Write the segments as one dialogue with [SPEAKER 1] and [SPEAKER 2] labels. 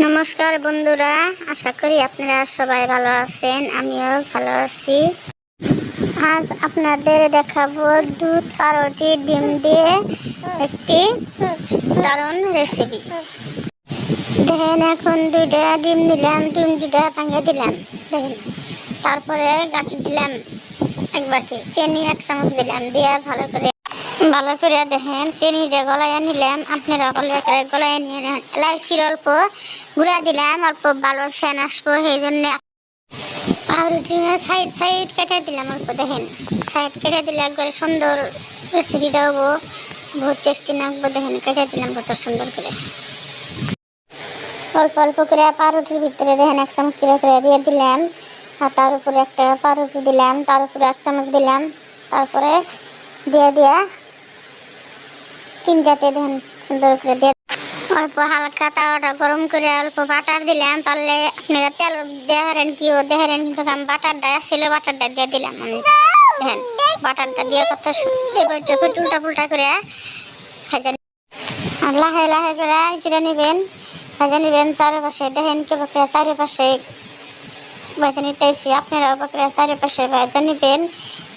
[SPEAKER 1] নমস্কার বন্ধুরা, আশা করি আপনারা সবাই ভালো আছেন। আমিও ভালো আছি। আজ আপনাদের দেখাবো দুধ পাউরুটি ডিম দিয়ে একটি দারুণ রেসিপি। দেখেন, এখন দুইটা ডিম দিলাম, দুইটা ভাঙে দিলাম। দেখেন, তারপরে গাঠি দিলাম এক বাটি, চিনি 1 চামচ দিলাম, দিয়ে ভালো করে দেখেন চিনিটা গলায় নিলাম। আপনারা গলায় নিয়ে নেন। এলাইচির অল্প গুঁড়া দিলাম, অল্প ভালো সেন আসবো, সেই জন্য পাউরুটি সাইড কেটে দিলাম অল্প। দেখেন, সাইড কেটে দিলে একবারে সুন্দর রেসিপিটা হবো, বহুত টেস্টি লাগবো। দেখেন, কেটে দিলাম কত সুন্দর করে। অল্প অল্প করে পাউরুটির ভিতরে দেখেন 1 চামচ করে দিয়ে দিলাম, আর তার উপরে একটা পাউরুটি দিলাম, তার উপরে 1 চামচ দিলাম, তারপরে দিয়ে তিনটাতে দেখেন সুন্দর করে দিয়ে অল্প হালকা তাওয়াটা গরম করে অল্প বাটার দিলাম। তাহলে আপনারা তেল দেহারেন কিও দেহারেন, কিন্তু আমি বাটারটা ছিল, বাটারটা দিয়ে দিলাম। আমি দেখেন বাটারটা দিয়ে কত উল্টা পুল্টা করে ভাজা, আর লাহে লাহে করে ফিরে নেবেন, ভাজা নেবেন চারিপাশে। দেখেন কি বকরে চারিপাশে ভাজা নিতেছি, আপনারাও বকরে চারিপাশে ভাজা নেবেন।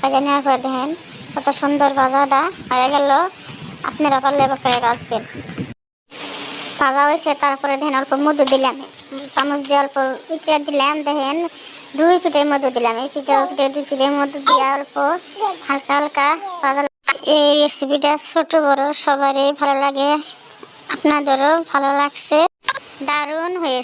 [SPEAKER 1] ভাজা নেওয়ার পর দেখেন কত সুন্দর ভাজাটা হয়ে গেল। আপনারা পারলে বকরে ভাজবেন। ভাজা হয়েছে, তারপরে দেখেন অল্প মধু দিলাম, চামচ দিয়ে অল্প পিঠে দিলাম। দেখেন 2 পিঠের মধু দিলাম, এই পিঠে 2 পিঠের মধু দিয়ে অল্প হালকা হালকা ভাজা। এই রেসিপিটা ছোট বড় সবারই ভালো লাগে, আপনাদেরও ভালো লাগছে, দারুণ হয়েছে।